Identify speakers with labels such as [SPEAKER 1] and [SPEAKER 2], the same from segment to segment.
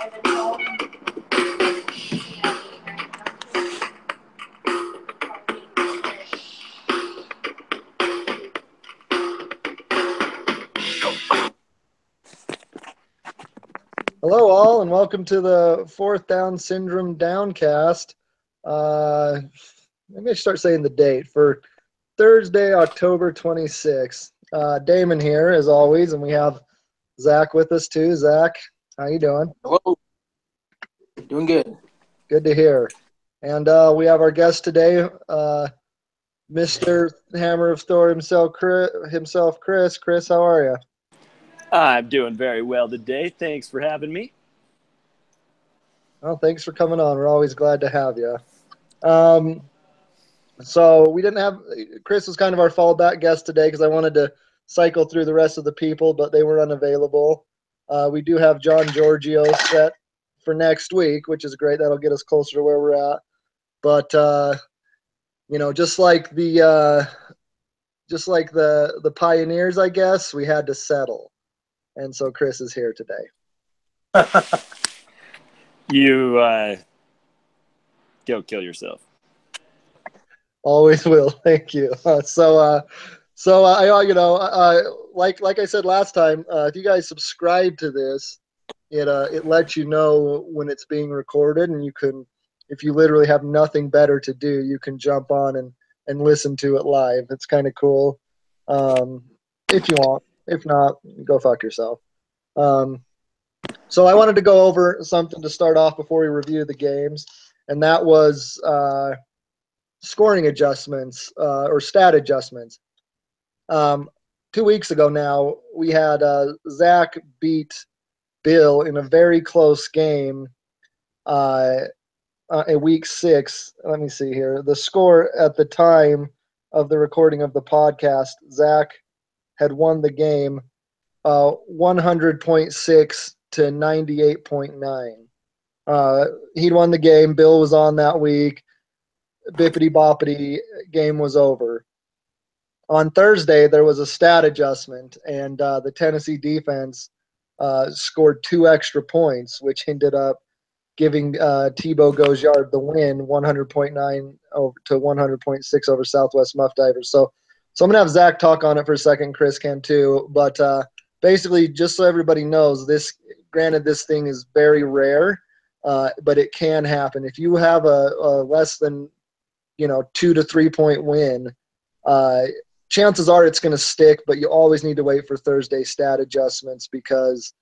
[SPEAKER 1] Hello, all, and welcome to the Fourth Down Syndrome Downcast. Maybe I should start saying the date for Thursday, October 26th. Damon here, as always, and we have Zach with us too. Zach, how you doing?
[SPEAKER 2] Hello. Doing good.
[SPEAKER 1] Good to hear. And we have our guest today, Mr. Hammer of Thor himself, Chris. Chris, how are you?
[SPEAKER 3] I'm doing very well today. Thanks for having me.
[SPEAKER 1] Well, thanks for coming on. We're always glad to have you. So we didn't have – Chris was kind of our fallback guest today because I wanted to cycle through the rest of the people, but they were unavailable. We do have John Giorgio set for next week, which is great. That'll get us closer to where we're at. But, just like the pioneers, I guess, we had to settle. And so Chris is here today.
[SPEAKER 3] You don't kill yourself.
[SPEAKER 1] Always will. Thank you. Like I said last time, if you guys subscribe to this, it lets you know when it's being recorded, and you can, if you literally have nothing better to do, you can jump on and listen to it live. It's kind of cool. If you want. If not, go fuck yourself. So I wanted to go over something to start off before we review the games, and that was scoring adjustments or stat adjustments. 2 weeks ago now, we had Zach beat Bill in a very close game in week 6. Let me see here. The score at the time of the recording of the podcast, Zach had won the game 100.6 to 98.9. He'd won the game. Bill was on that week. Bippity boppity, game was over. On Thursday, there was a stat adjustment, and the Tennessee defense scored 2 extra points, which ended up giving Tebow Goes Yard the win, 100.9 to 100.6 over Southwest Muff Divers. So I'm going to have Zach talk on it for a second. Chris can too. But basically, just so everybody knows, this thing is very rare, but it can happen. If you have a less than 2 to 3 point win, chances are it's going to stick, but you always need to wait for Thursday stat adjustments because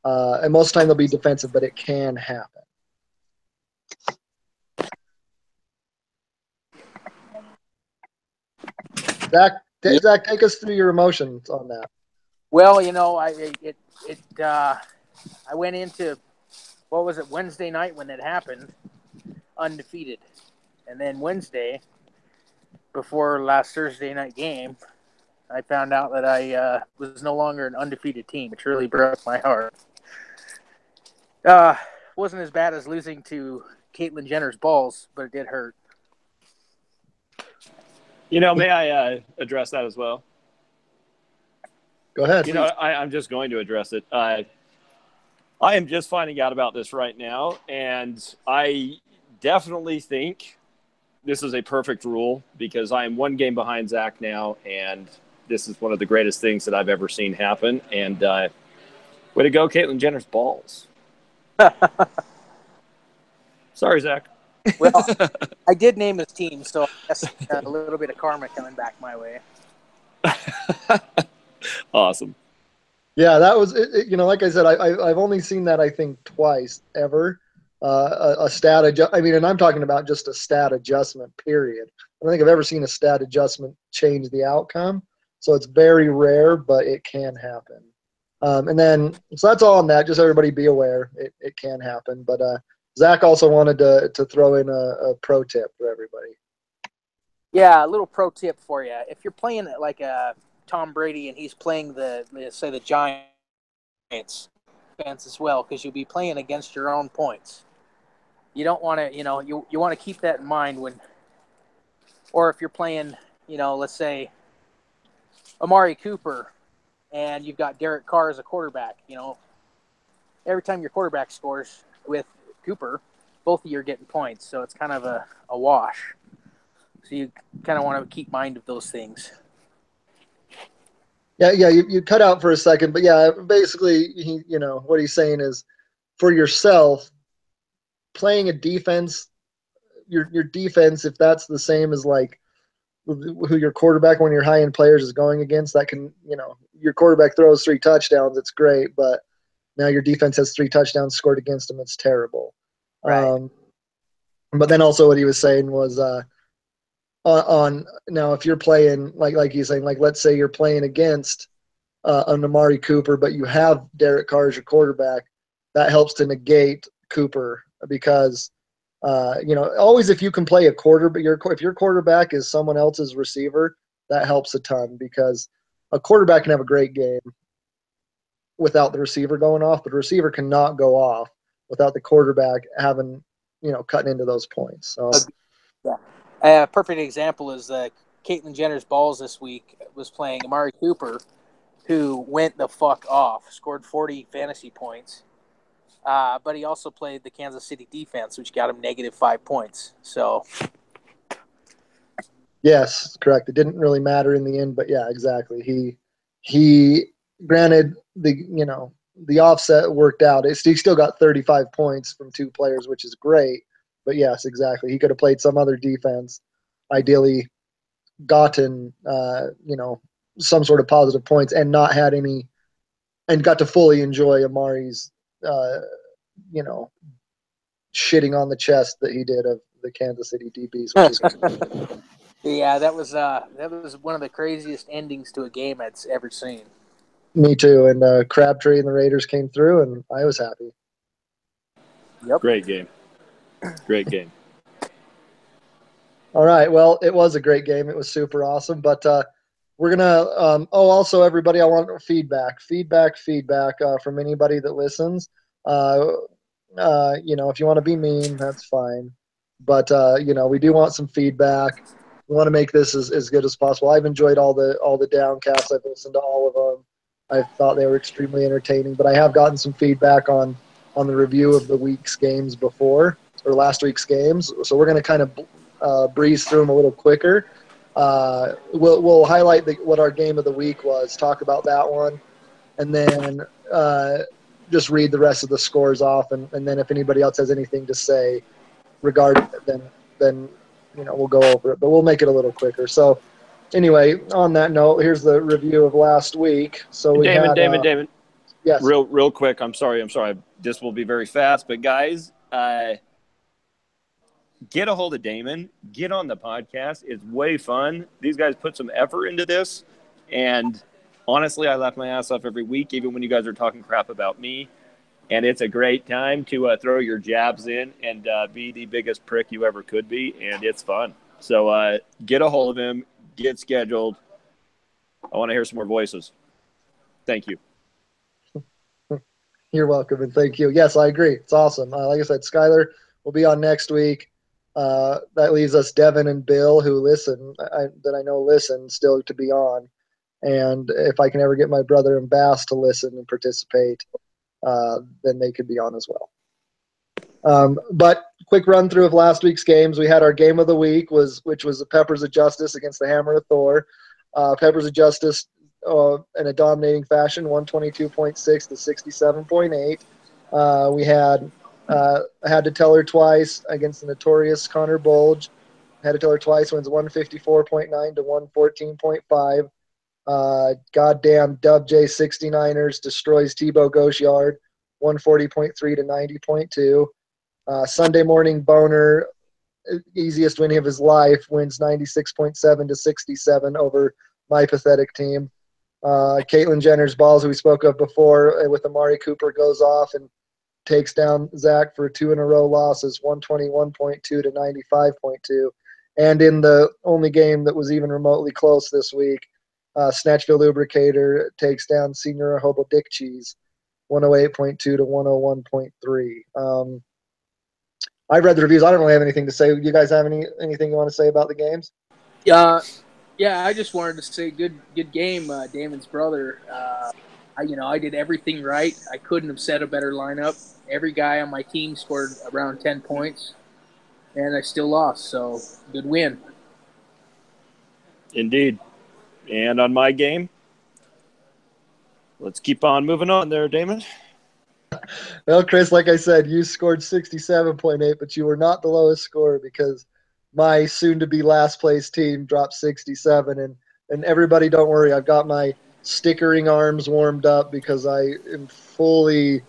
[SPEAKER 1] and most of the time they'll be defensive, but it can happen. Zach, take us through your emotions on that.
[SPEAKER 2] Well, I went into, what was it, Wednesday night when it happened, undefeated. And then Wednesday, before last Thursday night game, I found out that I was no longer an undefeated team, which really broke my heart. Wasn't as bad as losing to Caitlyn Jenner's balls, but it did hurt.
[SPEAKER 3] May I address that as well?
[SPEAKER 1] Go ahead.
[SPEAKER 3] I'm just going to address it. I am just finding out about this right now, and I definitely think this is a perfect rule because I am 1 game behind Zach now, and this is one of the greatest things that I've ever seen happen. And way to go, Caitlyn Jenner's balls. Sorry, Zach.
[SPEAKER 2] Well, I did name his team, so I guess a little bit of karma coming back my way.
[SPEAKER 3] Awesome.
[SPEAKER 1] Yeah, that was it. Like I said, I've only seen that I think twice ever. A stat and I'm talking about just a stat adjustment. Period. I don't think I've ever seen a stat adjustment change the outcome. So it's very rare, but it can happen. So that's all on that. Just everybody be aware it can happen. But Zach also wanted to throw in a pro tip for everybody.
[SPEAKER 2] Yeah, a little pro tip for you. If you're playing like Tom Brady and he's playing the Giants defense as well, because you'll be playing against your own points. You don't want to, you want to keep that in mind or if you're playing, let's say Amari Cooper and you've got Derek Carr as a quarterback, every time your quarterback scores, with Cooper, both of you are getting points, so it's kind of a wash. So you kind of want to keep mind of those things.
[SPEAKER 1] Yeah, you cut out for a second, but yeah, basically, what he's saying is, for yourself, playing a defense, your defense, if that's the same as like who your quarterback, one of your high-end players is going against, that can, your quarterback throws 3 touchdowns, it's great, but now your defense has 3 touchdowns scored against them, it's terrible.
[SPEAKER 2] Right.
[SPEAKER 1] But then also what he was saying was on now, if you're playing like he's saying, like let's say you're playing against an Amari Cooper, but you have Derek Carr as your quarterback, that helps to negate Cooper because always if you can play a quarter, but if your quarterback is someone else's receiver, that helps a ton because a quarterback can have a great game without the receiver going off, but the receiver cannot go off without the quarterback having cutting into those points. So.
[SPEAKER 2] Yeah. A perfect example is Caitlyn Jenner's balls this week was playing Amari Cooper, who went the fuck off, scored 40 fantasy points. But he also played the Kansas City defense, which got him -5 points. So,
[SPEAKER 1] yes, correct. It didn't really matter in the end, but yeah, exactly. He granted the offset worked out. He still got 35 points from 2 players, which is great. But yes, exactly. He could have played some other defense, ideally gotten some sort of positive points and not had any, and got to fully enjoy Amari's shitting on the chest that he did of the Kansas City DBs, which is
[SPEAKER 2] yeah, that was one of the craziest endings to a game I'd ever seen.
[SPEAKER 1] Me too. And Crabtree and the Raiders came through, and I was happy.
[SPEAKER 2] Yep.
[SPEAKER 3] Great game. Great game.
[SPEAKER 1] All right. Well, it was a great game. It was super awesome. But we're going to also, everybody, I want feedback from anybody that listens. If you want to be mean, that's fine. But, we do want some feedback. We want to make this as good as possible. I've enjoyed all the downcasts. I've listened to all of them. I thought they were extremely entertaining. But I have gotten some feedback on the review of the week's games before, or last week's games. So we're going to kind of breeze through them a little quicker. We'll highlight what our game of the week was, talk about that one, and then just read the rest of the scores off. And then if anybody else has anything to say regarding it, then we'll go over it. But we'll make it a little quicker. So anyway, on that note, here's the review of last week. So we
[SPEAKER 3] Damon.
[SPEAKER 1] Yes.
[SPEAKER 3] Real quick. I'm sorry. This will be very fast, but guys, get a hold of Damon. Get on the podcast. It's way fun. These guys put some effort into this, and honestly, I laugh my ass off every week, even when you guys are talking crap about me. And it's a great time to throw your jabs in and be the biggest prick you ever could be, and it's fun. So get a hold of him. Get scheduled. I want to hear some more voices. Thank you.
[SPEAKER 1] You're welcome, and thank you. Yes, I agree. It's awesome. Like I said, Skylar will be on next week. That leaves us Devin and Bill, who that I know listen still to be on. And if I can ever get my brother and Bass to listen and participate, then they could be on as well. But quick run through of last week's games. We had our game of the week, which was the Peppers of Justice against the Hammer of Thor. Peppers of Justice in a dominating fashion, 122.6 to 67.8. We had to tell her twice against the notorious Connor Bulge. Had to tell her twice, wins 154.9 to 114.5. Goddamn Dub J 69ers destroys Tebow Goshyard, 140.3 to 90.2. Sunday Morning Boner, easiest winning of his life, wins 96.7 to 67 over my pathetic team. Caitlyn Jenner's balls, who we spoke of before, with Amari Cooper, goes off and takes down Zach for 2 in a row losses, 121.2 to 95.2. And in the only game that was even remotely close this week, Snatchville Lubricator takes down Senior Hobo Dick Cheese, 108.2 to 101.3. I've read the reviews. I don't really have anything to say. You guys have anything you want to say about the games?
[SPEAKER 2] Yeah, I just wanted to say good game, Damon's brother. I did everything right. I couldn't have set a better lineup. Every guy on my team scored around 10 points, and I still lost. So, good win.
[SPEAKER 3] Indeed. And on my game, let's keep on moving on there, Damon.
[SPEAKER 1] Well, Chris, like I said, you scored 67.8, but you were not the lowest scorer because my soon-to-be last-place team dropped 67. And everybody, don't worry, I've got my stickering arms warmed up because I am fully,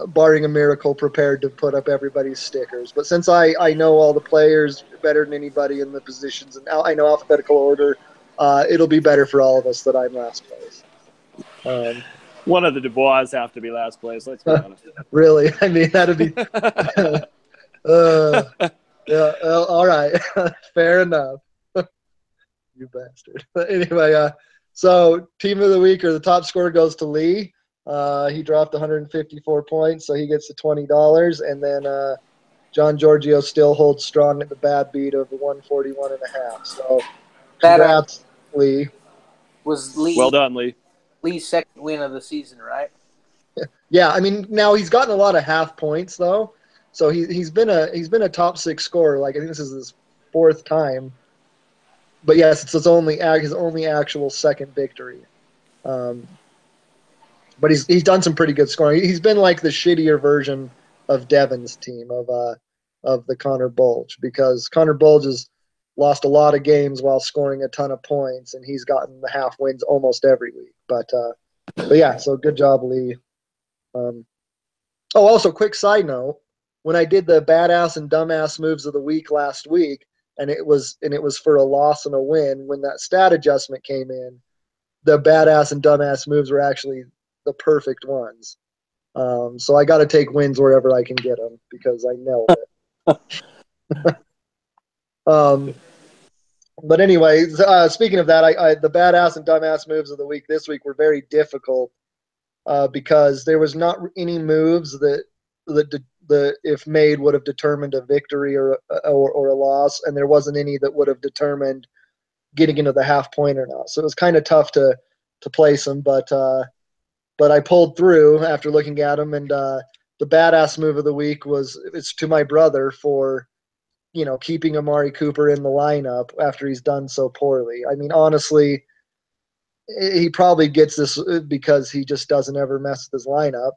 [SPEAKER 1] barring a miracle, prepared to put up everybody's stickers. But since I know all the players better than anybody in the positions, and I know alphabetical order, it'll be better for all of us that I'm last place.
[SPEAKER 3] One of the Dubois have to be last place. Let's be honest.
[SPEAKER 1] Really? I mean, that'd be. Yeah. Well, all right. Fair enough. You bastard. But anyway, so team of the week or the top scorer goes to Lee. He dropped 154 points, so he gets the $20. And then John Giorgio still holds strong at the bad beat of 141.5. So congrats, Lee.
[SPEAKER 2] Was Lee
[SPEAKER 3] Well done, Lee.
[SPEAKER 2] Lee's second win of the season, right?
[SPEAKER 1] Yeah, I mean, now he's gotten a lot of half points though, so he's been a top 6 scorer. Like I think this is his 4th time, but yes, it's his only actual second victory. But he's done some pretty good scoring. He's been like the shittier version of Devin's team of the Connor Bulge, because Connor Bulge has lost a lot of games while scoring a ton of points, and he's gotten the half wins almost every week. But yeah, so good job, Lee. Also, quick side note: when I did the badass and dumbass moves of the week last week, and it was for a loss and a win, when that stat adjustment came in, the badass and dumbass moves were actually the perfect ones. So I got to take wins wherever I can get them because I nailed it. But anyway, speaking of that, the badass and dumbass moves of the week this week were very difficult. Because there was not any moves that if made would have determined a victory or a loss, and there wasn't any that would have determined getting into the half point or not. So it was kind of tough to place them, but I pulled through after looking at them. And the badass move of the week it's to my brother for keeping Amari Cooper in the lineup after he's done so poorly. I mean, honestly, he probably gets this because he just doesn't ever mess with his lineup,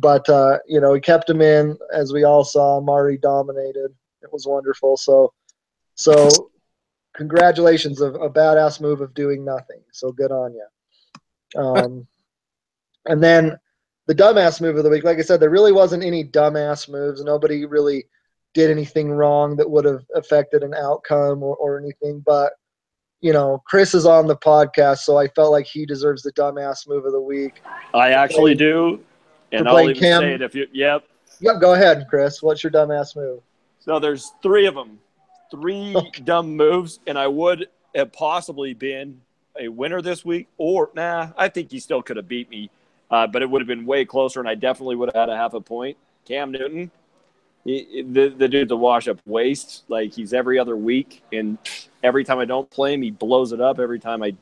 [SPEAKER 1] but he kept him in. As we all saw, Amari dominated. It was wonderful. So congratulations, a badass move of doing nothing. So good on you. And then the dumbass move of the week, like I said, there really wasn't any dumbass moves. Nobody really did anything wrong that would have affected an outcome or anything, but Chris is on the podcast, so I felt like he deserves the dumbass move of the week.
[SPEAKER 3] I actually do, and I'll even say it if you. Yep.
[SPEAKER 1] Yep. Go ahead, Chris. What's your dumbass move?
[SPEAKER 3] So there's 3 of them, 3 dumb moves, and I would have possibly been a winner this week. Or I think he still could have beat me, but it would have been way closer, and I definitely would have had a half a point. Cam Newton. The dude's a wash-up waste. Like, he's every other week, and every time I don't play him, he blows it up. Every time I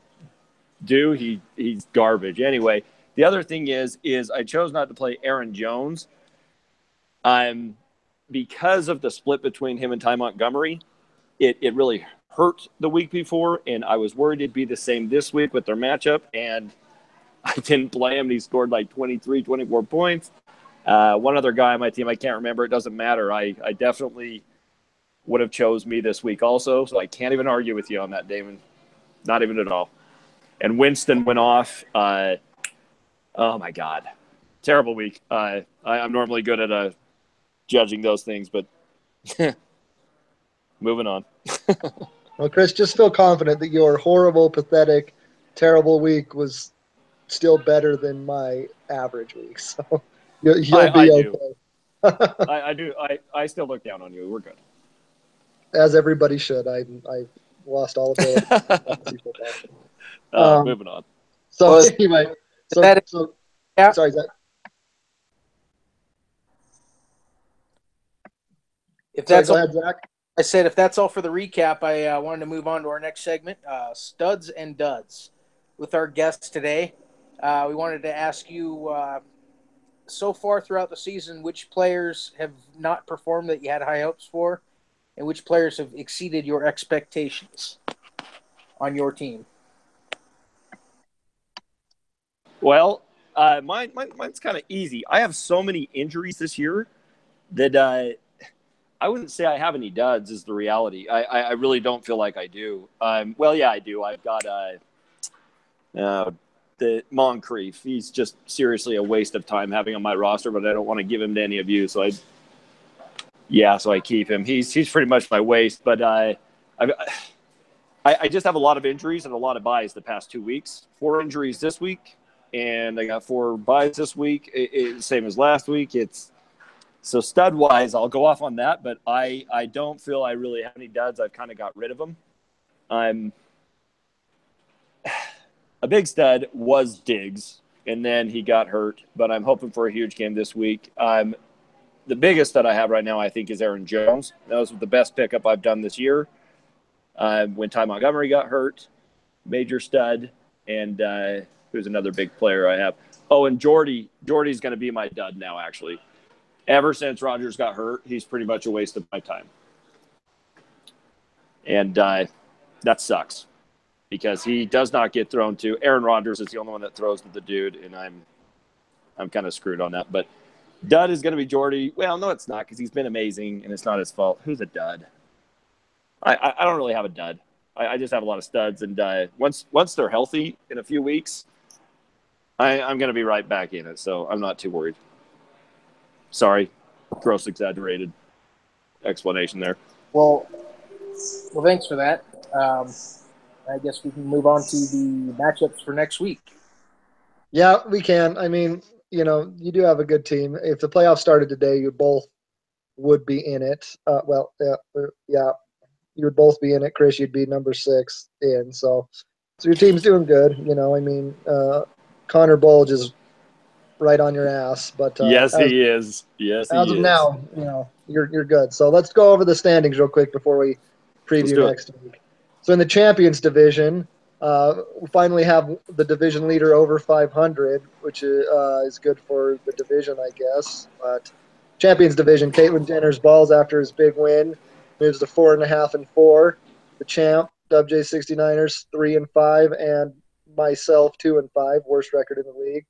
[SPEAKER 3] do, he's garbage. Anyway, the other thing is I chose not to play Aaron Jones. Because of the split between him and Ty Montgomery, it really hurt the week before, and I was worried it'd be the same this week with their matchup, and I didn't play him, and he scored like 23, 24 points. One other guy on my team, I can't remember. It doesn't matter. I definitely would have chose me this week also, so I can't even argue with you on that, Damon. Not even at all. And Winston went off. Oh, my God. Terrible week. I'm normally good at judging those things, but moving on.
[SPEAKER 1] Well, Chris, just feel confident that your horrible, pathetic, terrible week was still better than my average week, so you'll be okay.
[SPEAKER 3] I do. I still look down on you. We're good.
[SPEAKER 1] As everybody should. I've lost all ability.
[SPEAKER 3] Moving on.
[SPEAKER 1] So anyway,
[SPEAKER 2] yeah.
[SPEAKER 1] Sorry, Zach.
[SPEAKER 2] Go ahead, Zach. I said if that's all for the recap, I wanted to move on to our next segment, Studs and Duds. with our guest today. We wanted to ask you, so far throughout the season, which players have not performed that you had high hopes for, and which players have exceeded your expectations on your team?
[SPEAKER 3] Well, mine's kind of easy. I have so many injuries this year that I wouldn't say I have any duds. Is the reality. I really don't feel like I do. Well, yeah, I do. I've got the Moncrief. He's just seriously a waste of time having on my roster, but I don't want to give him to any of you. So I keep him. He's pretty much my waste. But I just have a lot of injuries and a lot of buys the past 2 weeks. 4 injuries this week, and I got 4 buys this week. Same as last week. So stud-wise, I'll go off on that, but I don't feel I really have any duds. I've kind of got rid of them. A big stud was Diggs, and then he got hurt, but I'm hoping for a huge game this week. The biggest stud I have right now, I think, is Aaron Jones. That was the best pickup I've done this year. When Ty Montgomery got hurt, major stud, and who's another big player I have? Oh, and Jordy's going to be my dud now, actually. Ever since Rodgers got hurt, he's pretty much a waste of my time. And that sucks because he does not get thrown to. Aaron Rodgers is the only one that throws to the dude, and I'm kind of screwed on that. But dud is going to be Jordy. Well, no, it's not because he's been amazing, and it's not his fault. Who's a dud? I don't really have a dud. I just have a lot of studs, and once they're healthy in a few weeks, I'm going to be right back in it, so I'm not too worried. Sorry, gross exaggerated explanation there.
[SPEAKER 2] Well, thanks for that. I guess we can move on to the matchups for next week.
[SPEAKER 1] Yeah, we can. I mean, you do have a good team. If the playoffs started today, you both would be in it. Yeah, you would both be in it. Chris, you'd be number 6 in. So your team's doing good. I mean, Connor Bulge is right on your ass, but
[SPEAKER 3] yes, he is. Yes, he is.
[SPEAKER 1] As of now, you're good. So let's go over the standings real quick before we preview next week. So in the Champions Division, we finally have the division leader over 500, which is good for the division, I guess. But Champions Division, Caitlin Jenner's balls after his big win moves to 4.5-4. The champ, WJ69ers 3-5, and myself 2-5, worst record in the league.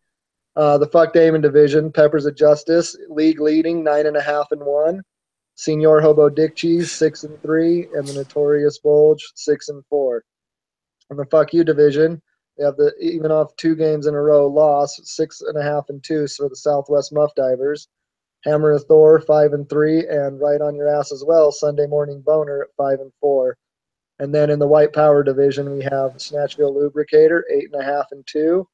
[SPEAKER 1] The Fuck Damon Division, Peppers of Justice, league leading 9.5-1. Senior Hobo Dick Cheese 6-3, and the Notorious Bulge 6-4. In the Fuck You Division, we have the even off 2 games in a row loss 6.5-2 for the Southwest Muff Divers. Hammer of Thor 5-3, and right on your ass as well. Sunday Morning Boner at 5-4. And then in the White Power Division, we have Snatchville Lubricator 8.5-2.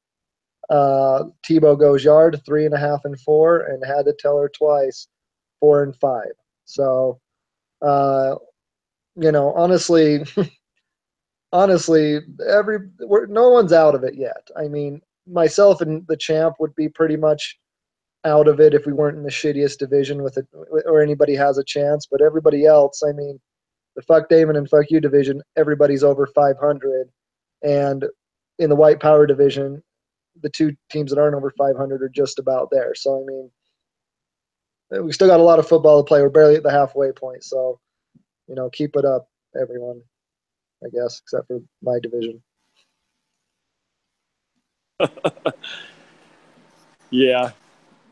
[SPEAKER 1] Tebow Goes Yard 3.5-4, and Had to Tell Her Twice 4-5. So, honestly, no one's out of it yet. I mean, myself and the champ would be pretty much out of it if we weren't in the shittiest division with it, or anybody has a chance. But everybody else, I mean, the Fuck Damon and Fuck You division, everybody's over 500, and in the White Power division, the 2 teams that aren't over 500 are just about there. So, I mean, we still got a lot of football to play. We're barely at the halfway point. So, keep it up, everyone, I guess, except for my division.
[SPEAKER 3] Yeah,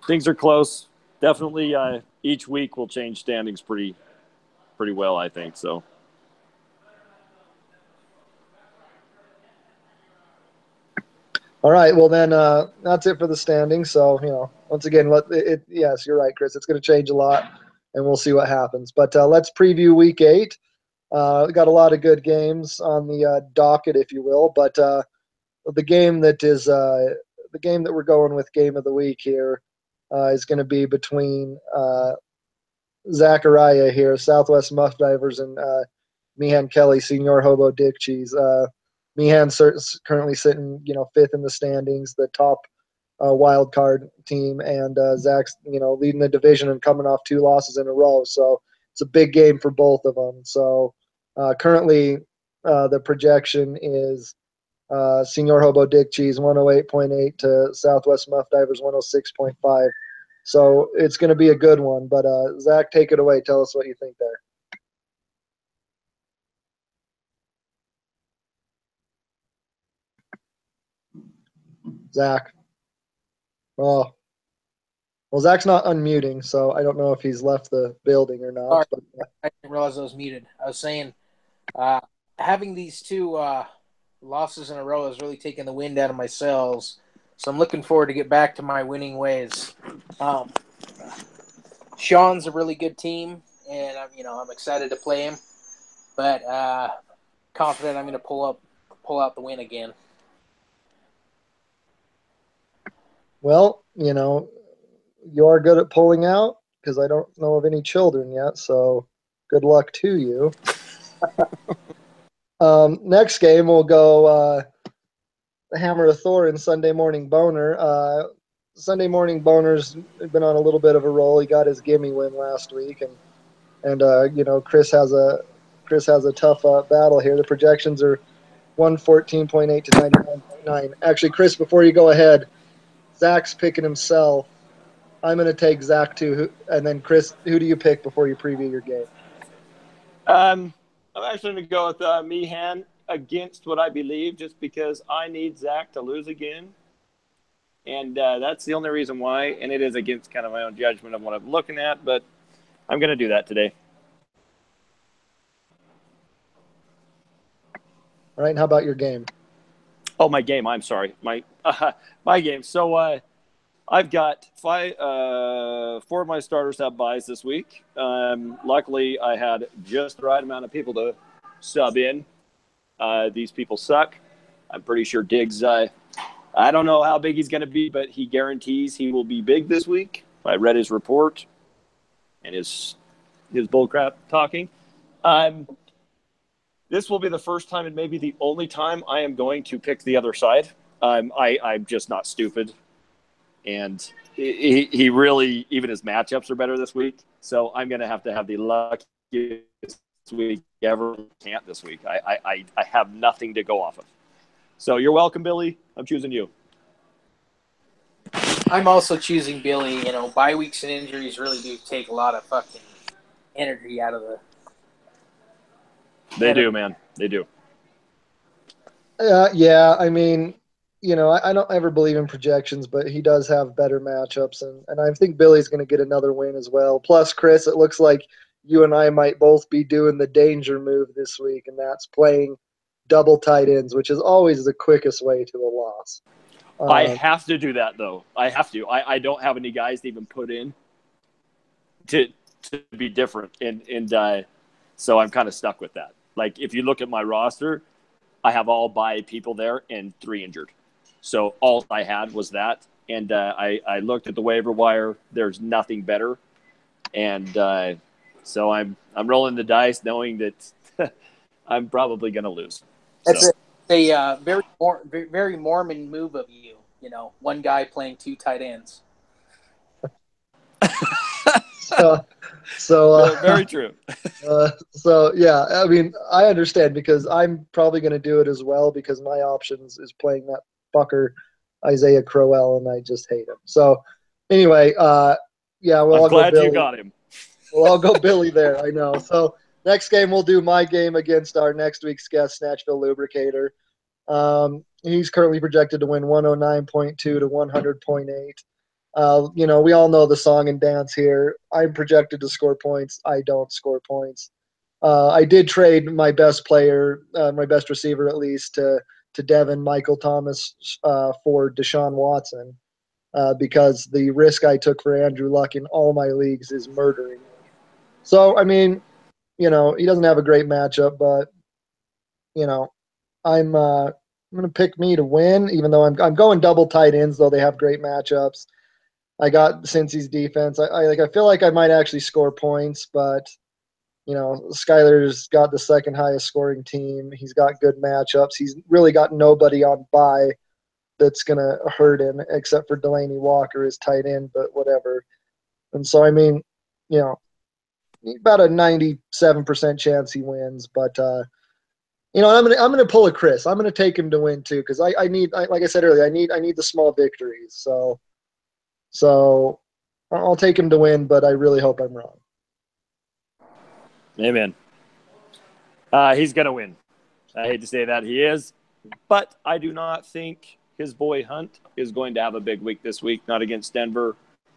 [SPEAKER 3] things are close. Definitely each week will change standings pretty well, I think. So.
[SPEAKER 1] All right, well then that's it for the standings. So once again, yes, you're right, Chris. It's going to change a lot, and we'll see what happens. But let's preview Week 8. We got a lot of good games on the docket, if you will. But the game that we're going with game of the week here is going to be between Zachariah here, Southwest Muff Divers, and Meehan Kelly, Senior Hobo Dick Cheese. Meehan's currently sitting, 5th in the standings, the top wild card team, and Zach's, leading the division and coming off 2 losses in a row. So it's a big game for both of them. So currently, the projection is Senior Hobo Dick Cheese 108.8 to Southwest Muff Divers 106.5. So it's going to be a good one. But Zach, take it away. Tell us what you think there. Zach. Oh. Well, Zach's not unmuting, so I don't know if he's left the building or not.
[SPEAKER 2] Sorry,
[SPEAKER 1] But,
[SPEAKER 2] I didn't realize I was muted. I was saying having these two losses in a row has really taken the wind out of my sails. So I'm looking forward to get back to my winning ways. Sean's a really good team, and I'm excited to play him. But confident I'm going to pull out the win again.
[SPEAKER 1] well, you are good at pulling out because I don't know of any children yet, so good luck to you. Next game, we'll go the Hammer of Thor and Sunday Morning Boner. Sunday Morning Boner's been on a little bit of a roll. He got his gimme win last week, and Chris has a tough battle here. The projections are 114.8 to 99.9. Actually, Chris, before you go ahead, Zach's picking himself. I'm going to take Zach too, and then Chris, who do you pick before you preview your game?
[SPEAKER 3] I'm actually going to go with Meehan against what I believe, just because I need Zach to lose again. And that's the only reason why. And it is against kind of my own judgment of what I'm looking at, but I'm going to do that today.
[SPEAKER 1] All right, and how about your game?
[SPEAKER 3] Oh, my game. I'm sorry. My game. So I've got four of my starters have buys this week. Luckily, I had just the right amount of people to sub in. These people suck. I'm pretty sure Diggs, I don't know how big he's going to be, but he guarantees he will be big this week. I read his report and his bullcrap talking. This will be the first time and maybe the only time I am going to pick the other side. I'm just not stupid. And he really, even his matchups are better this week. So I'm going to have the luckiest week ever. Can't this week. I have nothing to go off of. So you're welcome, Billy. I'm choosing you.
[SPEAKER 2] I'm also choosing Billy. Bye weeks and injuries really do take a lot of fucking energy out of the.
[SPEAKER 3] They do, man. They do.
[SPEAKER 1] Yeah, I mean, I don't ever believe in projections, but he does have better matchups, and I think Billy's going to get another win as well. Plus, Chris, it looks like you and I might both be doing the danger move this week, and that's playing double tight ends, which is always the quickest way to a loss.
[SPEAKER 3] I have to do that, though. I have to. I don't have any guys to even put in to be different, and so I'm kind of stuck with that. Like, if you look at my roster, I have all bye people there and 3 injured. So all I had was that. And I looked at the waiver wire. There's nothing better. And so I'm rolling the dice knowing that I'm probably going to lose.
[SPEAKER 2] That's a very Mormon move of you. One guy playing 2 tight ends.
[SPEAKER 1] So
[SPEAKER 3] very true.
[SPEAKER 1] So yeah, I mean, I understand because I'm probably going to do it as well because my options is playing that fucker Isaiah Crowell, and I just hate him. So anyway, yeah, we'll
[SPEAKER 3] I'm
[SPEAKER 1] all go
[SPEAKER 3] glad
[SPEAKER 1] Billy.
[SPEAKER 3] you got him.
[SPEAKER 1] We'll all go Billy there. I know. So next game we'll do my game against our next week's guest, Snatchville Lubricator. He's currently projected to win 109.2 to 100.8. We all know the song and dance here. I'm projected to score points. I don't score points. I did trade my best player, my best receiver at least, to Devin Michael Thomas for Deshaun Watson because the risk I took for Andrew Luck in all my leagues is murdering me. So, I mean, he doesn't have a great matchup, but, I'm going to pick me to win, even though I'm going double tight ends, though they have great matchups. I got Cincy's defense. I feel like I might actually score points, but Skyler's got the second highest scoring team. He's got good matchups. He's really got nobody on bye that's gonna hurt him except for Delaney Walker, his tight end, but whatever. And so I mean, about a 97% chance he wins, but I'm gonna pull a Chris. I'm gonna take him to win too because I need like I said earlier, I need the small victories. So I'll take him to win, but I really hope I'm wrong.
[SPEAKER 3] Amen. He's gonna win. I hate to say that he is, but I do not think his boy Hunt is going to have a big week this week. Not against Denver,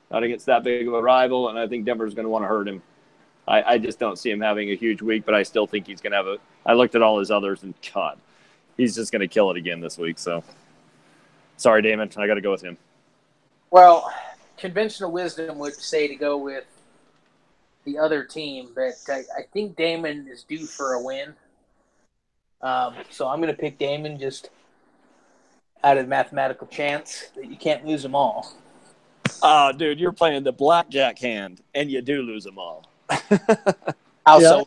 [SPEAKER 3] not against that big of a rival, and I think Denver's going to want to hurt him. I just don't see him having a huge week, but I still think he's going to have a. I looked at all his others, and God, he's just going to kill it again this week. So, sorry, Damon, I got to go with him.
[SPEAKER 2] Well, conventional wisdom would say to go with the other team, but I think Damon is due for a win. So I'm going to pick Damon just out of mathematical chance that you can't lose them all.
[SPEAKER 3] Oh, dude, you're playing the blackjack hand, and you do lose them all.
[SPEAKER 2] Also,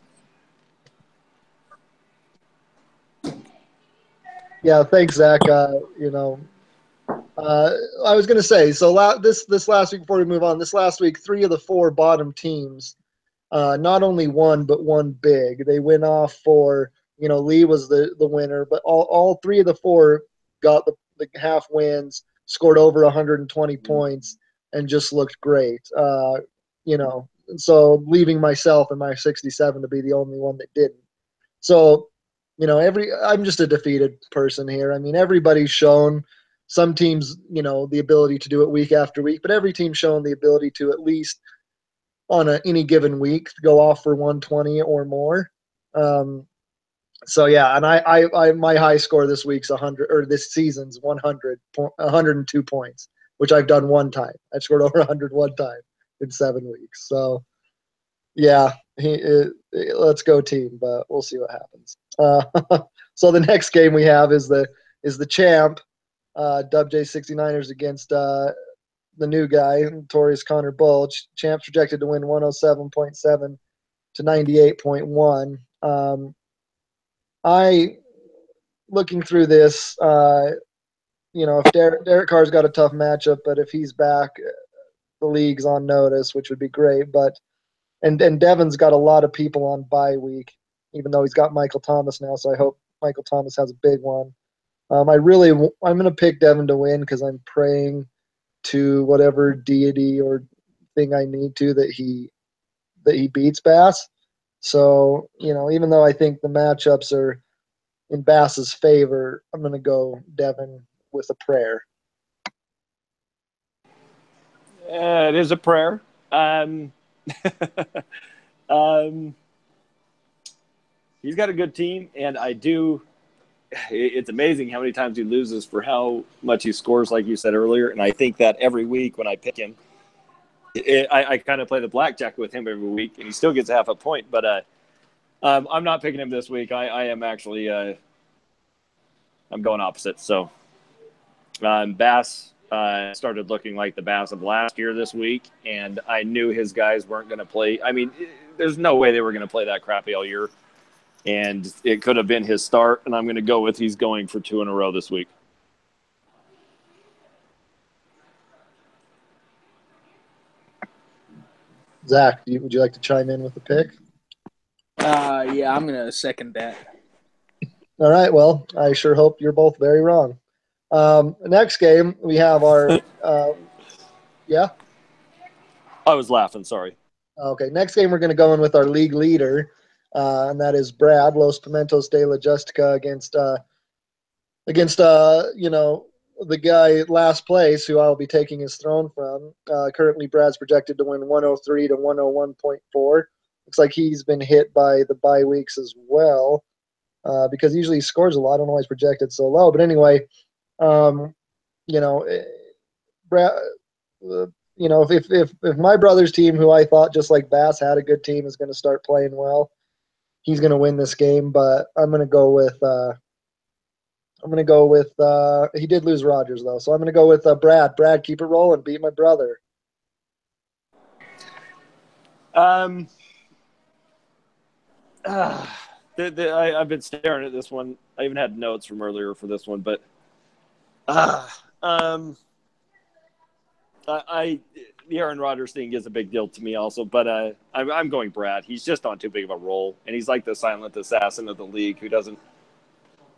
[SPEAKER 1] Yeah, thanks, Zach. I was going to say, so this last week, before we move on, this last week, 3 of the 4 bottom teams, not only won, but won big. They went off for, Lee was the winner, but all 3 of the 4 got the half wins, scored over 120 points, and just looked great. So leaving myself and my 67 to be the only one that didn't. So, I'm just a defeated person here. I mean, everybody's shown, some teams, the ability to do it week after week, but every team's shown the ability to at least on any given week go off for 120 or more. So yeah, and I my high score this week's 100, or this season's 102 points, which I've done one time. I've scored over 100 one time in 7 weeks. So yeah, let's go team, but we'll see what happens. So the next game we have is the champ, WJ69ers against the new guy, notorious Connor Bull. Champ's projected to win 107.7 to 98.1. Looking through this, if Derek Carr's got a tough matchup, but if he's back, the league's on notice, which would be great. But and Devin's got a lot of people on bye week, even though he's got Michael Thomas now. So I hope Michael Thomas has a big one. I'm going to pick Devin to win because I'm praying to whatever deity or thing I need to that he beats Bass. So, even though I think the matchups are in Bass's favor, I'm going to go Devin with a prayer.
[SPEAKER 3] It is a prayer. He's got a good team, and it's amazing how many times he loses for how much he scores, like you said earlier. And I think that every week when I pick him, I kind of play the blackjack with him every week, and he still gets half a point. But I'm not picking him this week. I am actually I'm going opposite. So Bass started looking like the Bass of last year this week, and I knew his guys weren't going to play. I mean, there's no way they were going to play that crappy all year, and it could have been his start, and I'm going to go with he's going for 2 in a row this week.
[SPEAKER 1] Zach, would you like to chime in with the pick?
[SPEAKER 2] Yeah, I'm going to second that.
[SPEAKER 1] All right, well, I sure hope you're both very wrong. Next game, we have our yeah?
[SPEAKER 3] I was laughing, sorry.
[SPEAKER 1] Okay, next game we're going to go in with our league leader, and that is Brad, Los Pimentos de la Justica against the guy last place who I'll be taking his throne from. Currently, Brad's projected to win 103 to 101.4. Looks like he's been hit by the bye weeks as well, because usually he scores a lot. I don't know why he's projected so low. But anyway, Brad, if my brother's team, who I thought just like Bass had a good team, is going to start playing well, he's going to win this game. But I'm going to go with he did lose Rogers though, so I'm going to go with Brad. Brad, keep it rolling, beat my brother.
[SPEAKER 3] I've been staring at this one. I even had notes from earlier for this one, but the Aaron Rodgers thing is a big deal to me also, but I'm going Brad. He's just on too big of a roll, and he's like the silent assassin of the league who doesn't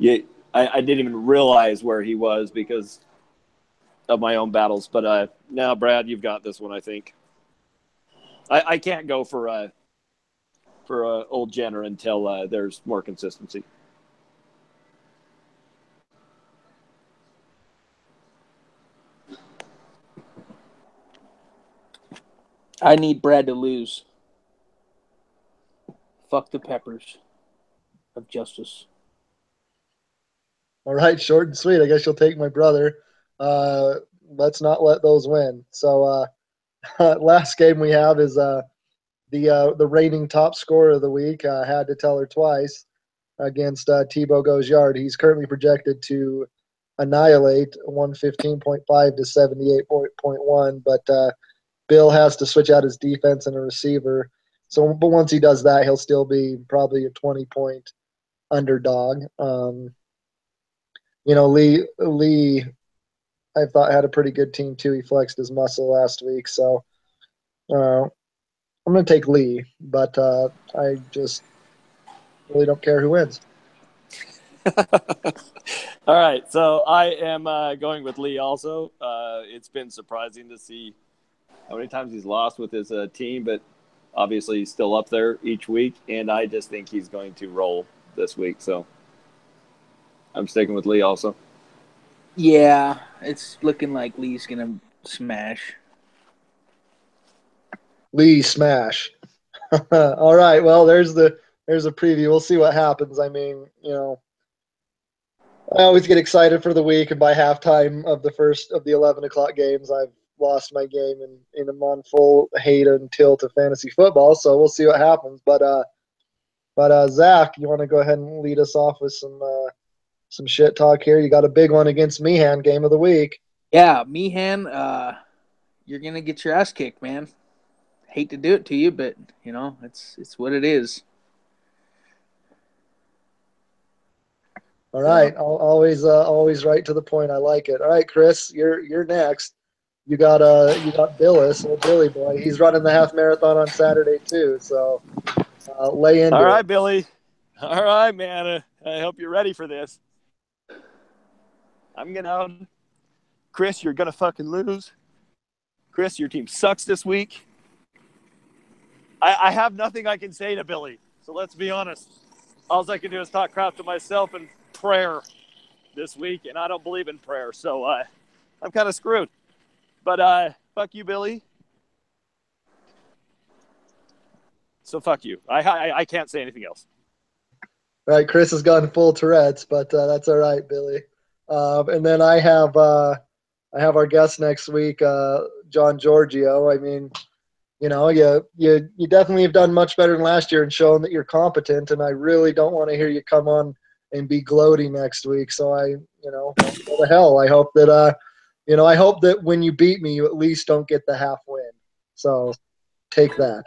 [SPEAKER 3] I didn't even realize where he was because of my own battles. But now, Brad, you've got this one, I think. I can't go for old Jenner until there's more consistency.
[SPEAKER 2] I need Brad to lose. Fuck the Peppers of Justice.
[SPEAKER 1] All right, short and sweet. I guess you'll take my brother. Let's not let those win. So last game we have is the reigning top scorer of the week. Had to tell her twice against Tebow Goes Yard. He's currently projected to annihilate 115.5 to 78.1, but Bill has to switch out his defense and a receiver. So, but once he does that, he'll still be probably a 20-point underdog. Lee, I thought had a pretty good team too. He flexed his muscle last week, so I'm going to take Lee, but I just really don't care who wins.
[SPEAKER 3] All right, so I am going with Lee also. It's been surprising to see how many times he's lost with his team, but obviously he's still up there each week, and I just think he's going to roll this week. So I'm sticking with Lee also.
[SPEAKER 2] Yeah, it's looking like Lee's going to smash.
[SPEAKER 1] Lee smash. All right, well, there's a preview. We'll see what happens. I mean, I always get excited for the week, and by halftime of the first of the 11 o'clock games, I've lost my game and I'm on full hate and tilt to fantasy football. So we'll see what happens. But Zach, you want to go ahead and lead us off with some shit talk here? You got a big one against Meehan, game of the week.
[SPEAKER 2] Yeah, Meehan, you're gonna get your ass kicked, man. Hate to do it to you, but it's what it is.
[SPEAKER 1] All right, always right to the point. I like it. All right, Chris, you're next. You got Billis, old Billy boy. He's running the half marathon on Saturday too. So lay into it.
[SPEAKER 3] All right, Billy. All right, man. I hope you're ready for this. I'm gonna. Chris, you're gonna fucking lose. Chris, your team sucks this week. I have nothing I can say to Billy. So let's be honest. All I can do is talk crap to myself and prayer this week, and I don't believe in prayer. So I'm kind of screwed. But fuck you, Billy. So fuck you. I can't say anything else.
[SPEAKER 1] All right, Chris has gone full Tourette's, but that's all right, Billy. And then I have our guest next week, John Giorgio. I mean, you definitely have done much better than last year and shown that you're competent. And I really don't want to hear you come on and be gloating next week. So go to hell. I hope that when you beat me, you at least don't get the half win. So take that.